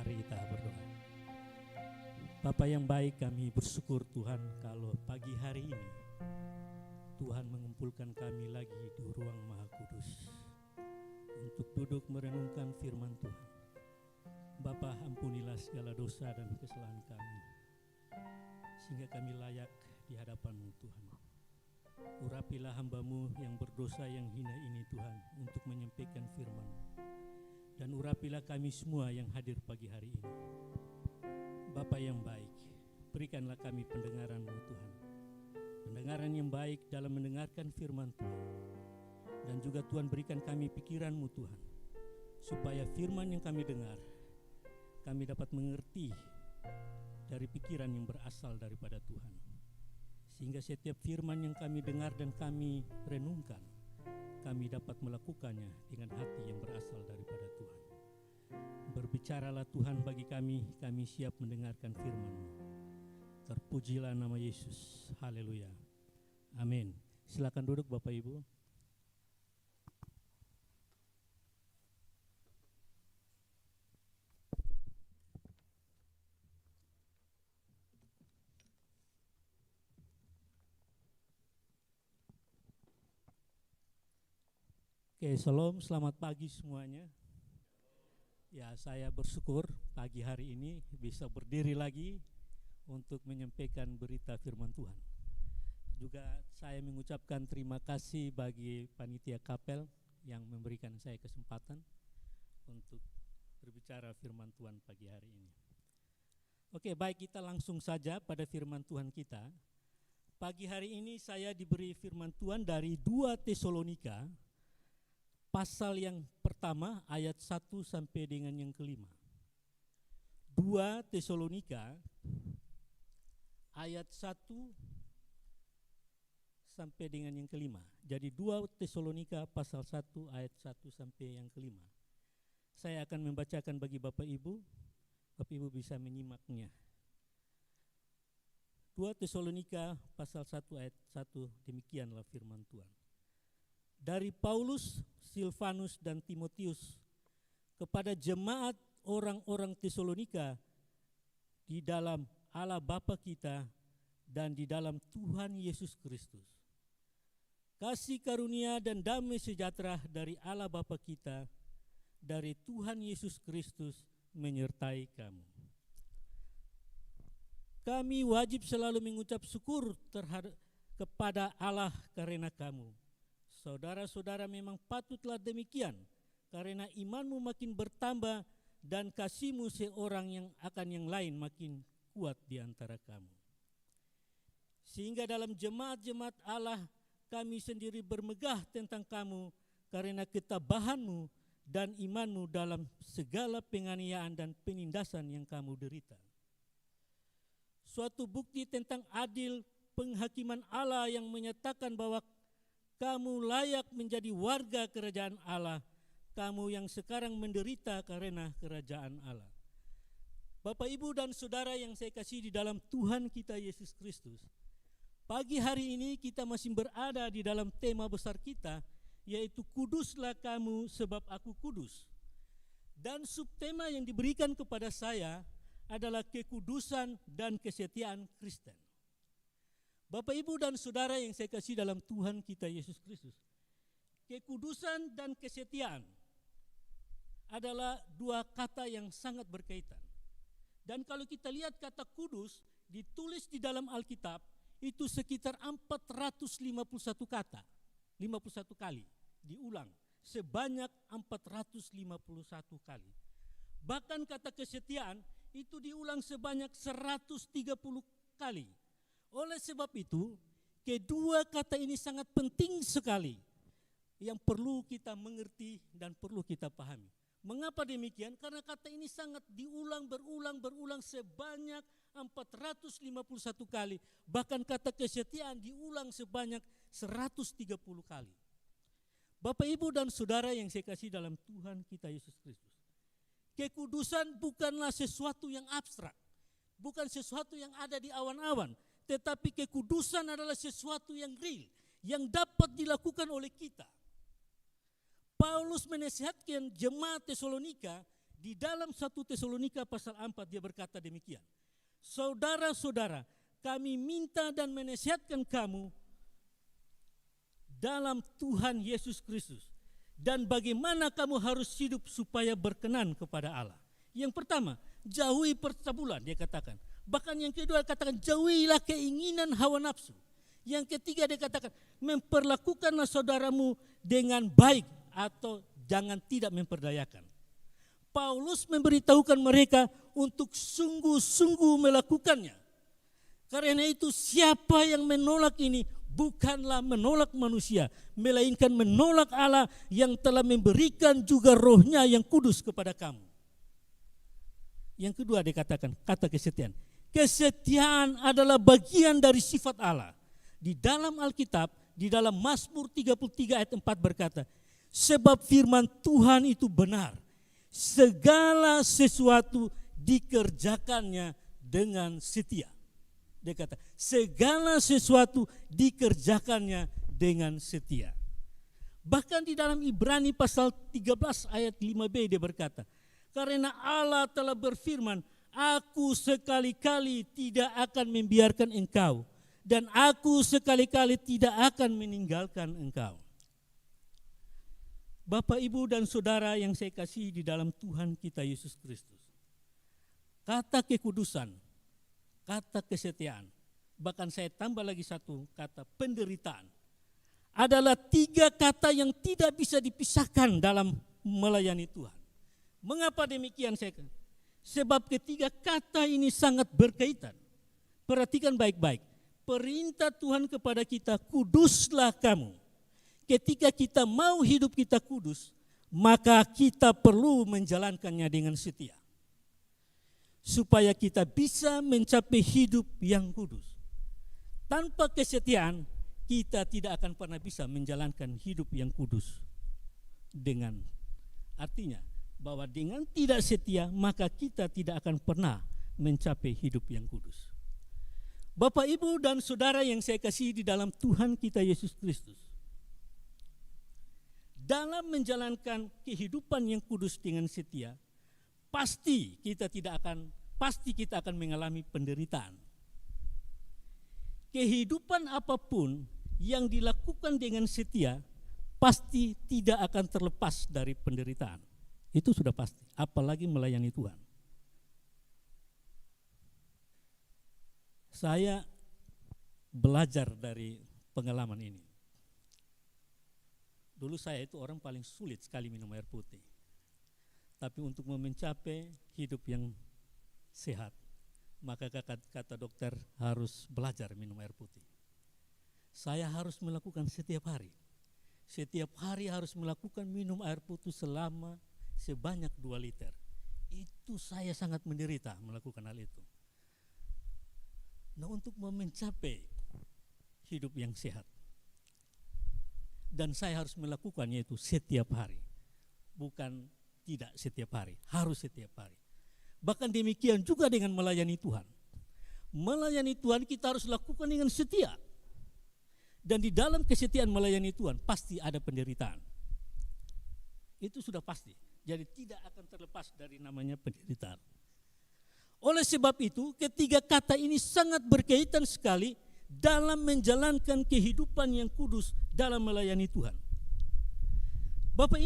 Mari kita berdoa. Bapa yang baik, kami bersyukur Tuhan kalau pagi hari ini Tuhan mengumpulkan kami lagi di ruang Maha Kudus untuk duduk merenungkan firman Tuhan. Bapa, ampunilah segala dosa dan kesalahan kami, sehingga kami layak di hadapan-Mu Tuhan. Urapilah hamba-Mu yang berdosa yang hina ini Tuhan untuk menyampaikan firman. Dan urapilah kami semua yang hadir pagi hari ini. Bapa yang baik, berikanlah kami pendengaran-Mu Tuhan. Pendengaran yang baik dalam mendengarkan firman Tuhan. Dan juga Tuhan berikan kami pikiran-Mu Tuhan, supaya firman yang kami dengar, kami dapat mengerti dari pikiran yang berasal daripada Tuhan. Sehingga setiap firman yang kami dengar dan kami renungkan, kami dapat melakukannya dengan hati yang berasal daripada Tuhan. Berbicaralah Tuhan bagi kami siap mendengarkan firman-Mu. Terpujilah nama Yesus. Haleluya. Amin. Silakan duduk Bapak Ibu. Oke, shalom, selamat pagi semuanya. Ya, saya bersyukur pagi hari ini bisa berdiri lagi untuk menyampaikan berita firman Tuhan. Juga saya mengucapkan terima kasih bagi panitia kapel yang memberikan saya kesempatan untuk berbicara firman Tuhan pagi hari ini. Oke, baik, kita langsung saja pada firman Tuhan kita. Pagi hari ini saya diberi firman Tuhan dari 2 Tesalonika pasal yang pertama ayat 1 sampai dengan yang kelima. 2 Tesalonika ayat 1 sampai dengan yang kelima. Jadi 2 Tesalonika pasal 1 ayat 1 sampai yang kelima. Saya akan membacakan bagi Bapak Ibu. Bapak Ibu bisa menyimaknya. 2 Tesalonika pasal 1 ayat 1, demikianlah firman Tuhan. Dari Paulus, Silvanus dan Timotius kepada jemaat orang-orang Tesalonika di dalam Allah Bapa kita dan di dalam Tuhan Yesus Kristus. Kasih karunia dan damai sejahtera dari Allah Bapa kita, dari Tuhan Yesus Kristus menyertai kamu. Kami wajib selalu mengucap syukur kepada Allah karena kamu. Saudara-saudara, memang patutlah demikian, karena imanmu makin bertambah dan kasihmu seorang yang akan yang lain makin kuat di antara kamu. Sehingga dalam jemaat-jemaat Allah kami sendiri bermegah tentang kamu karena ketabahanmu dan imanmu dalam segala penganiayaan dan penindasan yang kamu derita. Suatu bukti tentang adil penghakiman Allah yang menyatakan bahwa kamu layak menjadi warga kerajaan Allah, kamu yang sekarang menderita karena kerajaan Allah. Bapak, Ibu, dan Saudara yang saya kasih di dalam Tuhan kita Yesus Kristus, pagi hari ini kita masih berada di dalam tema besar kita, yaitu kuduslah kamu sebab aku kudus. Dan subtema yang diberikan kepada saya adalah kekudusan dan kesetiaan Kristen. Bapak, Ibu, dan Saudara yang saya kasih dalam Tuhan kita Yesus Kristus, kekudusan dan kesetiaan adalah dua kata yang sangat berkaitan. Dan kalau kita lihat kata kudus ditulis di dalam Alkitab itu sekitar 451 kata, 51 kali diulang, sebanyak 451 kali. Bahkan kata kesetiaan itu diulang sebanyak 130 kali. Oleh sebab itu, kedua kata ini sangat penting sekali yang perlu kita mengerti dan perlu kita pahami. Mengapa demikian? Karena kata ini sangat berulang sebanyak 451 kali. Bahkan kata kesetiaan diulang sebanyak 130 kali. Bapak, Ibu, dan Saudara yang saya kasih dalam Tuhan kita Yesus Kristus, kekudusan bukanlah sesuatu yang abstrak, bukan sesuatu yang ada di awan-awan, tetapi kekudusan adalah sesuatu yang real, yang dapat dilakukan oleh kita. Paulus menasihatkan jemaat Tesalonika Di dalam 1 Tesalonika pasal 4 dia berkata demikian. Saudara-saudara, kami minta dan menasihatkan kamu dalam Tuhan Yesus Kristus dan bagaimana kamu harus hidup supaya berkenan kepada Allah. Yang pertama, jauhi percabulan, dia katakan. Bahkan yang kedua katakan, jauhilah keinginan hawa nafsu. Yang ketiga dia katakan, memperlakukanlah saudaramu dengan baik atau jangan tidak memperdayakan. Paulus memberitahukan mereka untuk sungguh-sungguh melakukannya. Karena itu siapa yang menolak ini bukanlah menolak manusia, melainkan menolak Allah yang telah memberikan juga rohnya yang kudus kepada kamu. Yang kedua dikatakan, kata kesetiaan. Kesetiaan adalah bagian dari sifat Allah. Di dalam Alkitab, di dalam Mazmur 33 ayat 4 berkata, sebab firman Tuhan itu benar, segala sesuatu dikerjakannya dengan setia. Dia kata, segala sesuatu dikerjakannya dengan setia. Bahkan di dalam Ibrani pasal 13 ayat 5b dia berkata, karena Allah telah berfirman, aku sekali-kali tidak akan membiarkan engkau, dan aku sekali-kali tidak akan meninggalkan engkau. Bapak, Ibu, dan Saudara yang saya kasihi di dalam Tuhan kita Yesus Kristus. Kata kekudusan, kata kesetiaan, bahkan saya tambah lagi satu kata penderitaan, adalah 3 kata yang tidak bisa dipisahkan dalam melayani Tuhan. Mengapa demikian saya katakan? Sebab ketiga kata ini sangat berkaitan. Perhatikan baik-baik. Perintah Tuhan kepada kita, kuduslah kamu. Ketika kita mau hidup kita kudus, maka kita perlu menjalankannya dengan setia. Supaya kita bisa mencapai hidup yang kudus. Tanpa kesetiaan, kita tidak akan pernah bisa menjalankan hidup yang kudus. Artinya, bahwa dengan tidak setia, maka kita tidak akan pernah mencapai hidup yang kudus. Bapak, Ibu, dan Saudara yang saya kasihi di dalam Tuhan kita Yesus Kristus. Dalam menjalankan kehidupan yang kudus dengan setia, pasti kita akan mengalami penderitaan. Kehidupan apapun yang dilakukan dengan setia, pasti tidak akan terlepas dari penderitaan. Itu sudah pasti, apalagi melayani Tuhan. Saya belajar dari pengalaman ini. Dulu saya itu orang paling sulit sekali minum air putih. Tapi untuk mencapai hidup yang sehat, maka kata dokter harus belajar minum air putih. Saya harus melakukan setiap hari. Setiap hari harus melakukan minum air putih sebanyak 2 liter. Itu saya sangat menderita melakukan hal itu. Nah, untuk mencapai hidup yang sehat, dan saya harus melakukannya itu setiap hari, bukan tidak setiap hari, harus setiap hari. Bahkan demikian juga dengan melayani Tuhan. Melayani Tuhan kita harus lakukan dengan setia. Dan di dalam kesetiaan melayani Tuhan pasti ada penderitaan. Itu sudah pasti. Jadi tidak akan terlepas dari namanya penderitaan. Oleh sebab itu, ketiga kata ini sangat berkaitan sekali dalam menjalankan kehidupan yang kudus dalam melayani Tuhan. Bapak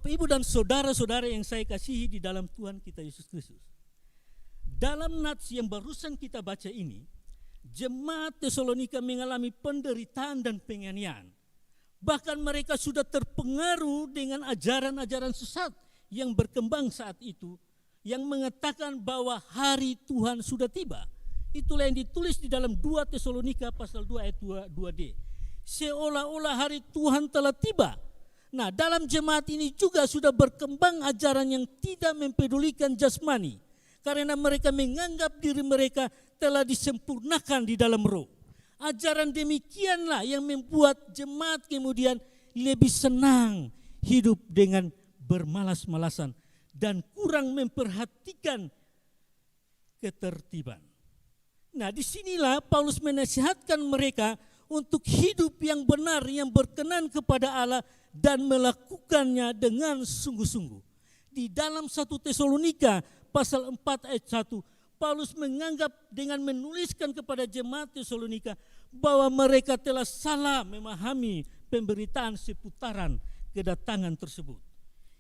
Ibu dan saudara-saudara yang saya kasihi di dalam Tuhan kita Yesus Kristus. Dalam nats yang barusan kita baca ini, jemaat Tesalonika mengalami penderitaan dan penganiayaan. Bahkan mereka sudah terpengaruh dengan ajaran-ajaran sesat yang berkembang saat itu, yang mengatakan bahwa hari Tuhan sudah tiba. Itulah yang ditulis di dalam 2 Tesalonika pasal 2 ayat 2d. Seolah-olah hari Tuhan telah tiba. Nah, dalam jemaat ini juga sudah berkembang ajaran yang tidak mempedulikan jasmani, karena mereka menganggap diri mereka telah disempurnakan di dalam roh. Ajaran demikianlah yang membuat jemaat kemudian lebih senang hidup dengan bermalas-malasan dan kurang memperhatikan ketertiban. Nah, disinilah Paulus menasihatkan mereka untuk hidup yang benar, yang berkenan kepada Allah dan melakukannya dengan sungguh-sungguh. Di dalam 1 Tesalonika pasal 4 ayat 1, Paulus menganggap dengan menuliskan kepada jemaat Tesalonika bahwa mereka telah salah memahami pemberitaan seputaran kedatangan tersebut.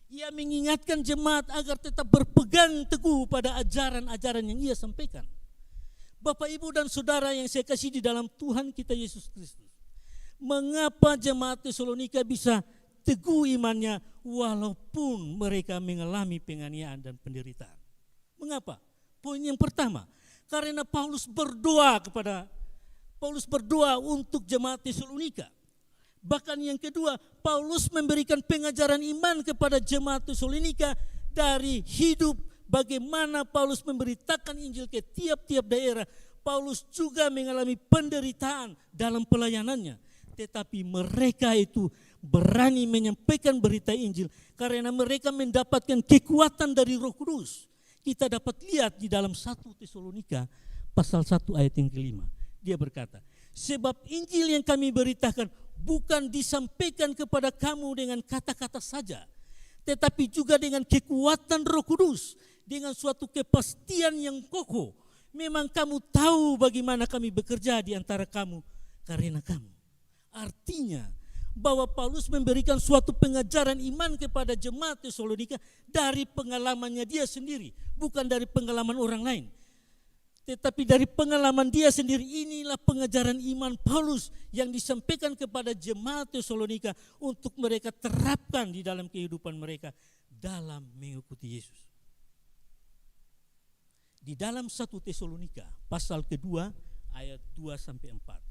Ia mengingatkan jemaat agar tetap berpegang teguh pada ajaran-ajaran yang ia sampaikan. Bapak, Ibu, dan Saudara yang saya kasih di dalam Tuhan kita Yesus Kristus, mengapa jemaat Tesalonika bisa teguh imannya walaupun mereka mengalami penganiayaan dan penderitaan? Mengapa? Poin yang pertama, karena Paulus berdoa untuk jemaat Tesalonika. Bahkan yang kedua, Paulus memberikan pengajaran iman kepada jemaat Tesalonika dari hidup bagaimana Paulus memberitakan Injil ke tiap-tiap daerah. Paulus juga mengalami penderitaan dalam pelayanannya. Tetapi mereka itu berani menyampaikan berita Injil karena mereka mendapatkan kekuatan dari Roh Kudus. Kita dapat lihat di dalam 1 Tesalonika pasal 1 ayat yang kelima. Dia berkata, sebab Injil yang kami beritakan bukan disampaikan kepada kamu dengan kata-kata saja, tetapi juga dengan kekuatan Roh Kudus, dengan suatu kepastian yang kokoh. Memang kamu tahu bagaimana kami bekerja di antara kamu karena kamu. Artinya bahwa Paulus memberikan suatu pengajaran iman kepada jemaat Tesalonika dari pengalamannya dia sendiri, bukan dari pengalaman orang lain. Tetapi dari pengalaman dia sendiri, inilah pengajaran iman Paulus yang disampaikan kepada jemaat Tesalonika untuk mereka terapkan di dalam kehidupan mereka dalam mengikuti Yesus. Di dalam 1 Tesalonika pasal kedua ayat 2-4.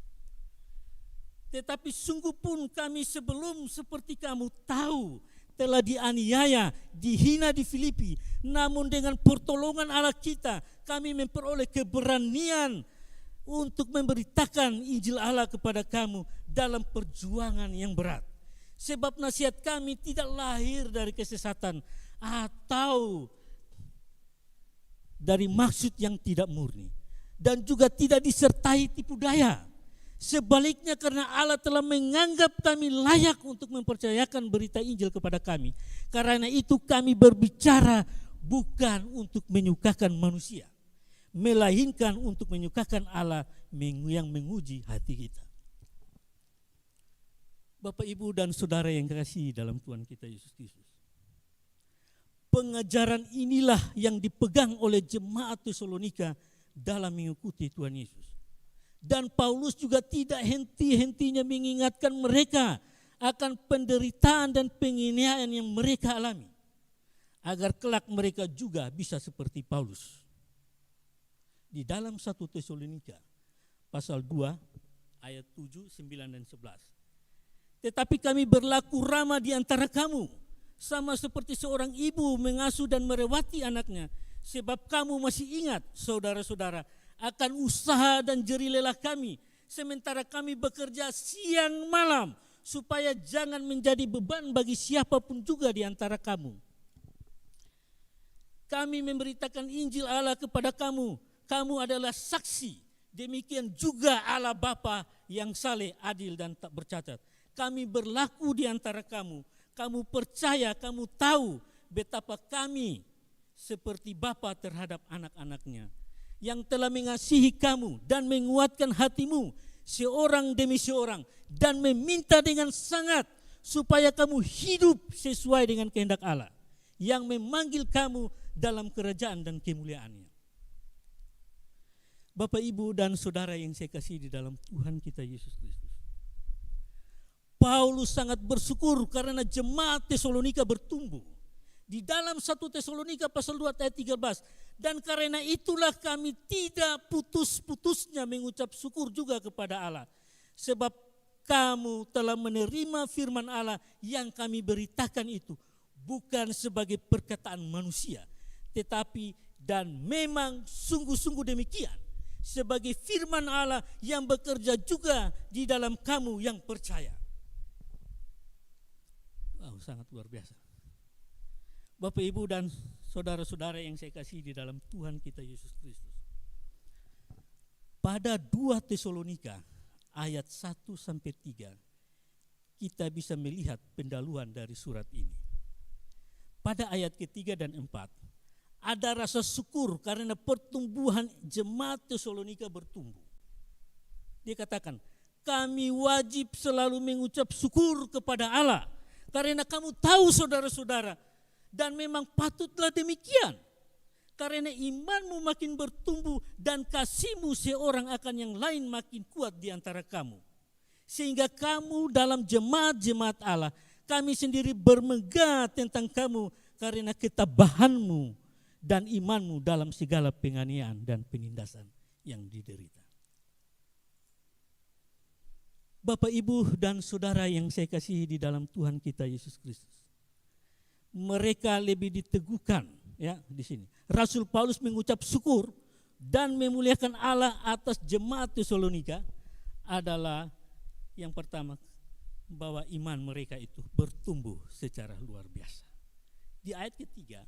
Tetapi sungguh pun kami sebelum seperti kamu tahu telah dianiaya, dihina di Filipi, namun dengan pertolongan Allah kita kami memperoleh keberanian untuk memberitakan Injil Allah kepada kamu dalam perjuangan yang berat. Sebab nasihat kami tidak lahir dari kesesatan atau dari maksud yang tidak murni, dan juga tidak disertai tipu daya. Sebaliknya karena Allah telah menganggap kami layak untuk mempercayakan berita Injil kepada kami. Karena itu kami berbicara bukan untuk menyukakan manusia, melainkan untuk menyukakan Allah yang menguji hati kita. Bapak, Ibu, dan Saudara yang kasih dalam Tuhan kita Yesus Kristus, pengajaran inilah yang dipegang oleh jemaat Tesalonika dalam mengikuti Tuhan Yesus. Dan Paulus juga tidak henti-hentinya mengingatkan mereka akan penderitaan dan penganiayaan yang mereka alami, agar kelak mereka juga bisa seperti Paulus. Di dalam 1 Tesalonika pasal 2 ayat 7, 9, dan 11. Tetapi kami berlaku ramah di antara kamu, sama seperti seorang ibu mengasuh dan merawati anaknya, sebab kamu masih ingat, saudara-saudara, akan usaha dan jerih lelah kami, sementara kami bekerja siang malam, supaya jangan menjadi beban bagi siapapun juga di antara kamu. Kami memberitakan Injil Allah kepada kamu, kamu adalah saksi, demikian juga Allah Bapa yang saleh, adil, dan tak bercacat. Kami berlaku di antara kamu, kamu percaya, kamu tahu betapa kami seperti Bapa terhadap anak-anaknya, yang telah mengasihi kamu dan menguatkan hatimu seorang demi seorang, dan meminta dengan sangat supaya kamu hidup sesuai dengan kehendak Allah yang memanggil kamu dalam kerajaan dan kemuliaannya. Bapak, Ibu, dan Saudara yang saya kasih di dalam Tuhan kita Yesus Kristus, Paulus sangat bersyukur karena jemaat Tesalonika bertumbuh. Di dalam 1 Tesalonika pasal 2 ayat 13, dan karena itulah kami tidak putus-putusnya mengucap syukur juga kepada Allah, sebab kamu telah menerima firman Allah yang kami beritakan itu bukan sebagai perkataan manusia, tetapi dan memang sungguh-sungguh demikian, sebagai firman Allah yang bekerja juga di dalam kamu yang percaya. Wow, sangat luar biasa. Bapak, Ibu, dan saudara-saudara yang saya kasih di dalam Tuhan kita Yesus Kristus. Pada 2 Tesalonika ayat 1-3 kita bisa melihat pendahuluan dari surat ini. pada ayat ketiga dan 4 ada rasa syukur karena pertumbuhan jemaat Tesalonika bertumbuh. Dia katakan, kami wajib selalu mengucap syukur kepada Allah karena kamu tahu saudara-saudara, dan memang patutlah demikian. Karena imanmu makin bertumbuh dan kasihmu seorang akan yang lain makin kuat di antara kamu. Sehingga kamu dalam jemaat-jemaat Allah, kami sendiri bermegah tentang kamu karena ketabahanmu dan imanmu dalam segala penganiayaan dan penindasan yang diderita. Bapak, Ibu, dan saudara yang saya kasihi di dalam Tuhan kita Yesus Kristus, mereka lebih diteguhkan ya di sini. Rasul Paulus mengucap syukur dan memuliakan Allah atas jemaat Tesalonika adalah yang pertama, bahwa iman mereka itu bertumbuh secara luar biasa. Di ayat ketiga,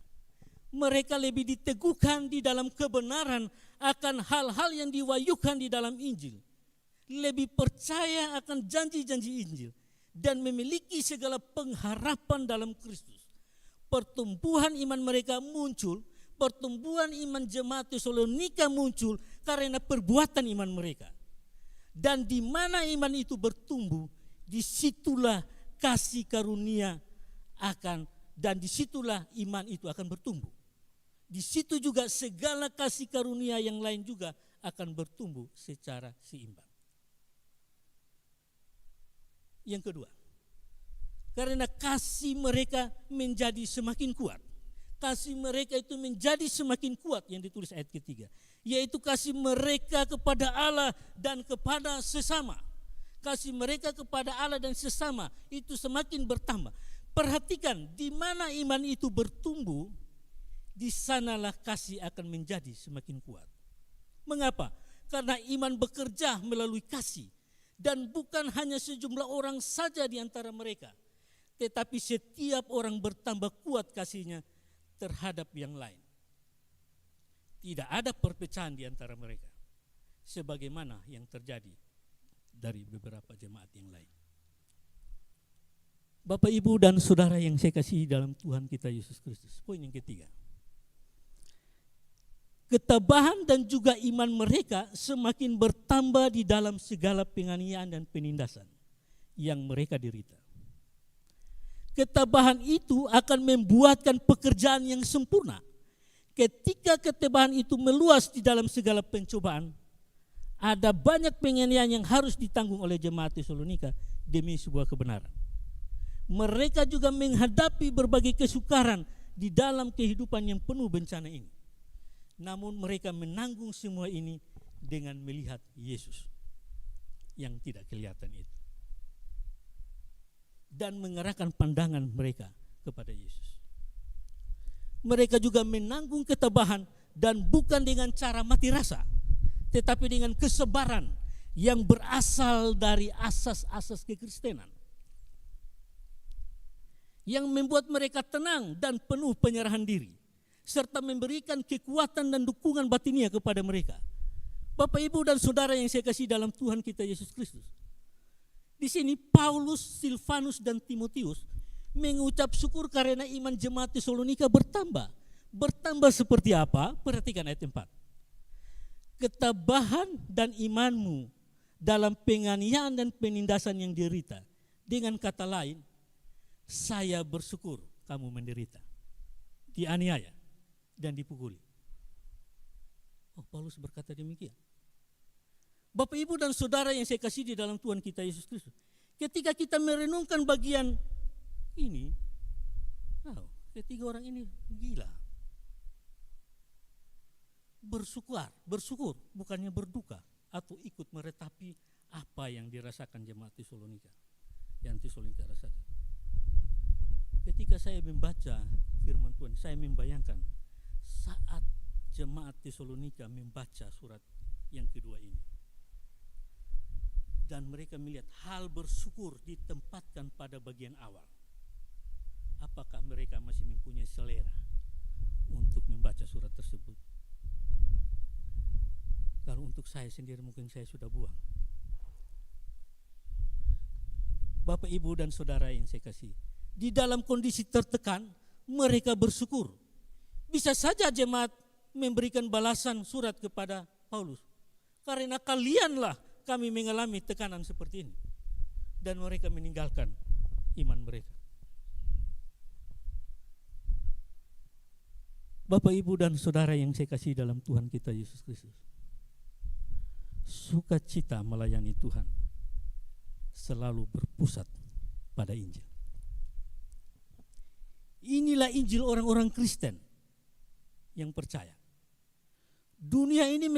mereka lebih diteguhkan di dalam kebenaran akan hal-hal yang diwahyukan di dalam Injil. Lebih percaya akan janji-janji Injil dan memiliki segala pengharapan dalam Kristus. Pertumbuhan iman mereka muncul, pertumbuhan iman jemaat Tesalonika muncul karena perbuatan iman mereka. Dan di mana iman itu bertumbuh, disitulah kasih karunia akan, dan disitulah iman itu akan bertumbuh. Di situ juga segala kasih karunia yang lain juga akan bertumbuh secara seimbang. Yang kedua, karena kasih mereka menjadi semakin kuat. Kasih mereka itu menjadi semakin kuat yang ditulis ayat ketiga. Yaitu kasih mereka kepada Allah dan kepada sesama. Kasih mereka kepada Allah dan sesama itu semakin bertambah. Perhatikan, di mana iman itu bertumbuh, di sanalah kasih akan menjadi semakin kuat. Mengapa? Karena iman bekerja melalui kasih. Dan bukan hanya sejumlah orang saja di antara mereka, tetapi setiap orang bertambah kuat kasihnya terhadap yang lain. Tidak ada perpecahan di antara mereka, sebagaimana yang terjadi dari beberapa jemaat yang lain. Bapak, Ibu, dan saudara yang saya kasihi dalam Tuhan kita Yesus Kristus. Poin yang ketiga, ketabahan dan juga iman mereka semakin bertambah di dalam segala penganiayaan dan penindasan yang mereka derita. Ketabahan itu akan membuatkan pekerjaan yang sempurna. Ketika ketabahan itu meluas di dalam segala pencobaan, ada banyak penganiayaan yang harus ditanggung oleh jemaat Tesalonika demi sebuah kebenaran. Mereka juga menghadapi berbagai kesukaran di dalam kehidupan yang penuh bencana ini. Namun mereka menanggung semua ini dengan melihat Yesus yang tidak kelihatan itu. Dan mengarahkan pandangan mereka kepada Yesus. Mereka juga menanggung ketabahan dan bukan dengan cara mati rasa, tetapi dengan kesabaran yang berasal dari asas-asas kekristenan. Yang membuat mereka tenang dan penuh penyerahan diri, serta memberikan kekuatan dan dukungan batinia kepada mereka. Bapak, Ibu, dan saudara yang saya kasih dalam Tuhan kita Yesus Kristus. Di sini Paulus, Silvanus, dan Timotius mengucap syukur karena iman jemaat Tesalonika bertambah. Bertambah seperti apa? Perhatikan ayat 4. Ketabahan dan imanmu dalam penganiayaan dan penindasan yang derita. Dengan kata lain, saya bersyukur kamu menderita, dianiaya, dan dipukuli. Oh, Paulus berkata demikian. Bapak, Ibu, dan saudara yang saya kasih di dalam Tuhan kita Yesus Kristus, ketika kita merenungkan bagian ini, ketiga orang ini gila. Bersyukur, bukannya berduka atau ikut meratapi apa yang dirasakan jemaat Tesalonika, yang Tesalonika rasakan. Ketika saya membaca firman Tuhan, saya membayangkan saat jemaat Tesalonika membaca surat yang kedua ini. Dan mereka melihat hal bersyukur ditempatkan pada bagian awal. Apakah mereka masih mempunyai selera untuk membaca surat tersebut? Kalau untuk saya sendiri mungkin saya sudah buang. Bapak, Ibu, dan saudara yang saya kasih, di dalam kondisi tertekan, mereka bersyukur. Bisa saja jemaat memberikan balasan surat kepada Paulus. Karena kalianlah kami mengalami tekanan seperti ini. Dan mereka meninggalkan iman mereka. Bapak, Ibu, dan Saudara yang saya kasih dalam Tuhan kita Yesus Kristus, sukacita melayani Tuhan selalu berpusat pada Injil. Inilah Injil orang-orang Kristen yang percaya. Dunia ini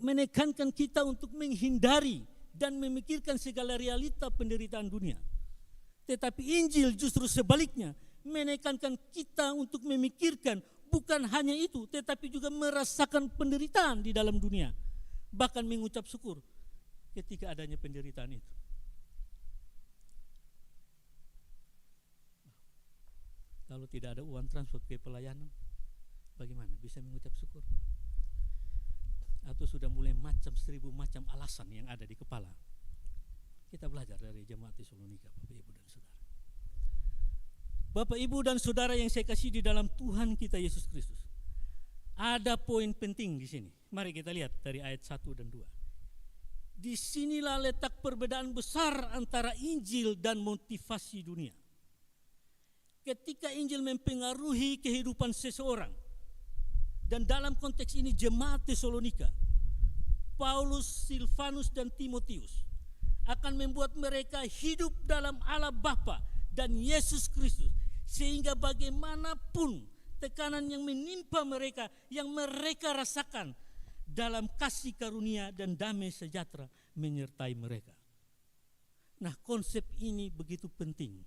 menekankan kita untuk menghindari dan memikirkan segala realita penderitaan dunia. Tetapi Injil justru sebaliknya menekankan kita untuk memikirkan bukan hanya itu, tetapi juga merasakan penderitaan di dalam dunia. Bahkan mengucap syukur ketika adanya penderitaan itu. Kalau tidak ada uang transport ke pelayanan, bagaimana bisa mengucap syukur? Atau sudah mulai 1000 macam alasan yang ada di kepala. Kita belajar dari jemaat Tesalonika, Bapak, Ibu, dan Saudara. Bapak, Ibu, dan Saudara yang saya kasih di dalam Tuhan kita Yesus Kristus, ada poin penting di sini. Mari kita lihat dari ayat 1 dan 2. Disinilah letak perbedaan besar antara Injil dan motivasi dunia. Ketika Injil mempengaruhi kehidupan seseorang, dan dalam konteks ini jemaat Tesalonika, Paulus, Silvanus, dan Timotius akan membuat mereka hidup dalam Allah Bapa dan Yesus Kristus, sehingga bagaimanapun tekanan yang menimpa mereka, yang mereka rasakan, dalam kasih karunia dan damai sejahtera menyertai mereka. Nah, konsep ini begitu penting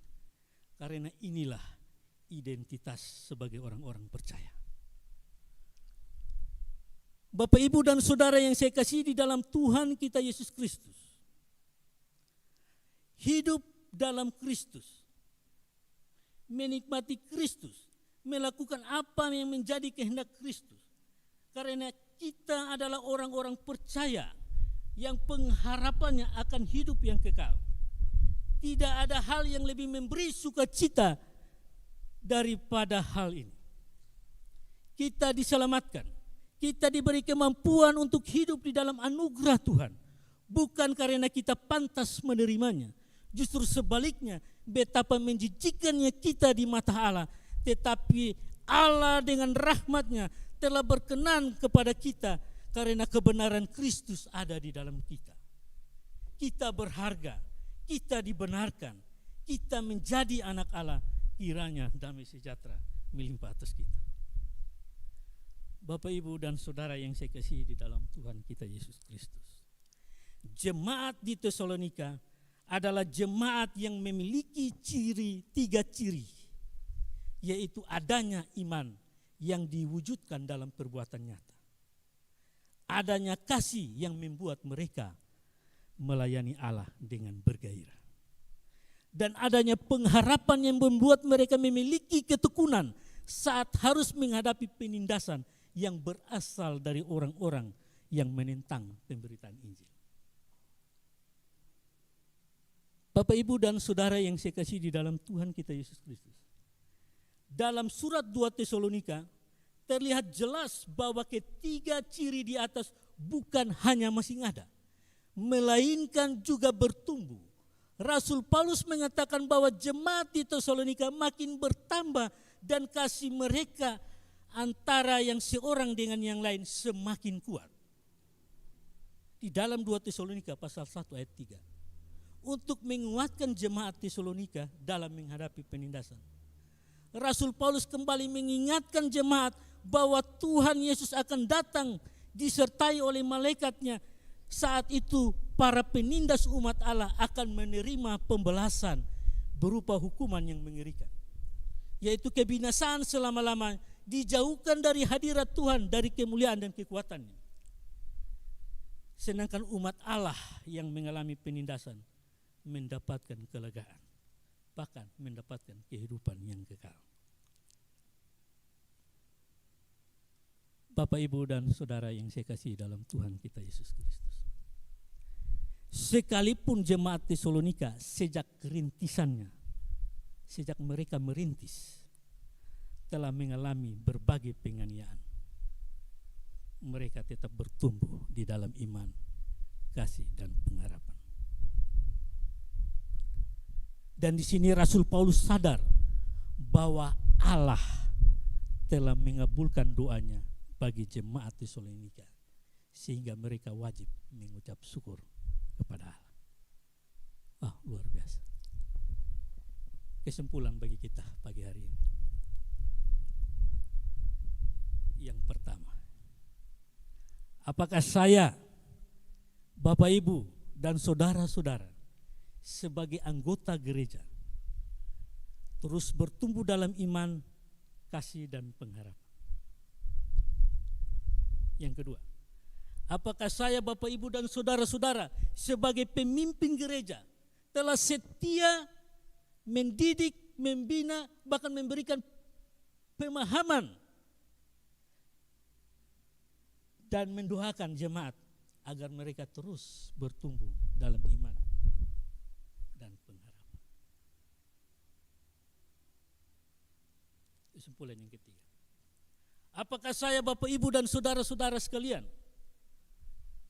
karena inilah identitas sebagai orang-orang percaya. Bapak, Ibu, dan Saudara yang saya kasih di dalam Tuhan kita Yesus Kristus, hidup dalam Kristus, menikmati Kristus, melakukan apa yang menjadi kehendak Kristus. Karena kita adalah orang-orang percaya yang pengharapannya akan hidup yang kekal. Tidak ada hal yang lebih memberi sukacita daripada hal ini. Kita diselamatkan, kita diberi kemampuan untuk hidup di dalam anugerah Tuhan, bukan karena kita pantas menerimanya. Justru sebaliknya, betapa menjijikannya kita di mata Allah, tetapi Allah dengan rahmat-Nya telah berkenan kepada kita karena kebenaran Kristus ada di dalam kita. Kita berharga, kita dibenarkan, kita menjadi anak Allah, kiranya damai sejahtera melimpah atas kita. Bapak, Ibu, dan Saudara yang saya kasihi di dalam Tuhan kita Yesus Kristus, jemaat di Tesalonika adalah jemaat yang memiliki tiga ciri, yaitu adanya iman yang diwujudkan dalam perbuatan nyata, adanya kasih yang membuat mereka melayani Allah dengan bergairah, dan adanya pengharapan yang membuat mereka memiliki ketekunan saat harus menghadapi penindasan yang berasal dari orang-orang yang menentang pemberitaan Injil. Bapak, Ibu, dan Saudara yang saya kasih di dalam Tuhan kita Yesus Kristus, dalam surat 2 Tesalonika terlihat jelas bahwa ketiga ciri di atas bukan hanya masih ada, melainkan juga bertumbuh. Rasul Paulus mengatakan bahwa jemaat di Tesalonika makin bertambah dan kasih mereka antara yang seorang dengan yang lain semakin kuat. Di dalam 2 Tesalonika pasal 1 ayat 3. Untuk menguatkan jemaat Tesalonika dalam menghadapi penindasan, Rasul Paulus kembali mengingatkan jemaat bahwa Tuhan Yesus akan datang disertai oleh malaikatnya. Saat itu para penindas umat Allah akan menerima pembalasan berupa hukuman yang mengerikan, yaitu kebinasaan selama-lamanya, dijauhkan dari hadirat Tuhan, dari kemuliaan dan kekuatannya. Sedangkan umat Allah yang mengalami penindasan mendapatkan kelegaan, bahkan mendapatkan kehidupan yang kekal. Bapak, Ibu, dan Saudara yang saya kasih dalam Tuhan kita Yesus Kristus, sekalipun jemaat Tesalonika sejak kerintisannya, sejak mereka merintis, telah mengalami berbagai penganiayaan, mereka tetap bertumbuh di dalam iman, kasih, dan pengharapan. Dan di sini Rasul Paulus sadar bahwa Allah telah mengabulkan doanya bagi jemaat Tesalonika, sehingga mereka wajib mengucap syukur kepada Allah. Luar biasa. Kesimpulan bagi kita pagi hari ini. Yang pertama, apakah saya, Bapak Ibu dan saudara-saudara sebagai anggota gereja terus bertumbuh dalam iman, kasih, dan pengharapan? Yang kedua, apakah saya, Bapak Ibu dan saudara-saudara sebagai pemimpin gereja telah setia mendidik, membina, bahkan memberikan pemahaman dan mendoakan jemaat agar mereka terus bertumbuh dalam iman dan pengharapan? Kesimpulan yang ketiga, apakah saya, Bapak Ibu dan saudara-saudara sekalian,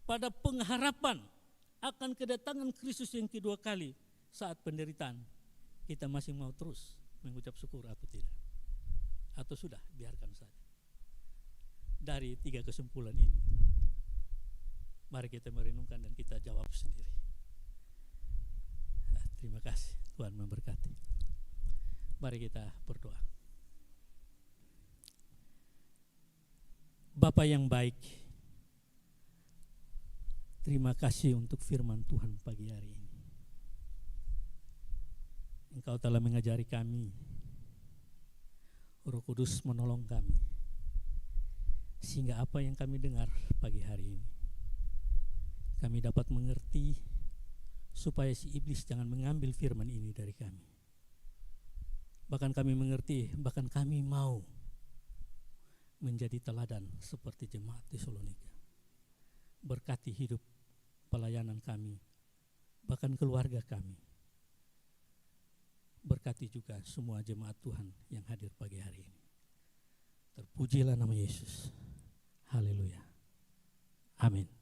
pada pengharapan akan kedatangan Kristus yang kedua kali saat penderitaan, kita masih mau terus mengucap syukur atau tidak? Atau sudah biarkan saja? Dari 3 kesimpulan ini, mari kita merenungkan dan kita jawab sendiri. Terima kasih, Tuhan memberkati. Mari kita berdoa. Bapa yang baik, terima kasih untuk firman Tuhan pagi hari ini. Engkau telah mengajari kami, Roh Kudus menolong kami, sehingga apa yang kami dengar pagi hari ini kami dapat mengerti, supaya si iblis jangan mengambil firman ini dari kami. Bahkan kami mengerti, bahkan kami mau menjadi teladan seperti jemaat Tesalonika. Berkati hidup pelayanan kami, bahkan keluarga kami. Berkati juga semua jemaat Tuhan yang hadir pagi hari ini. Terpujilah nama Yesus. Haleluya. Amin.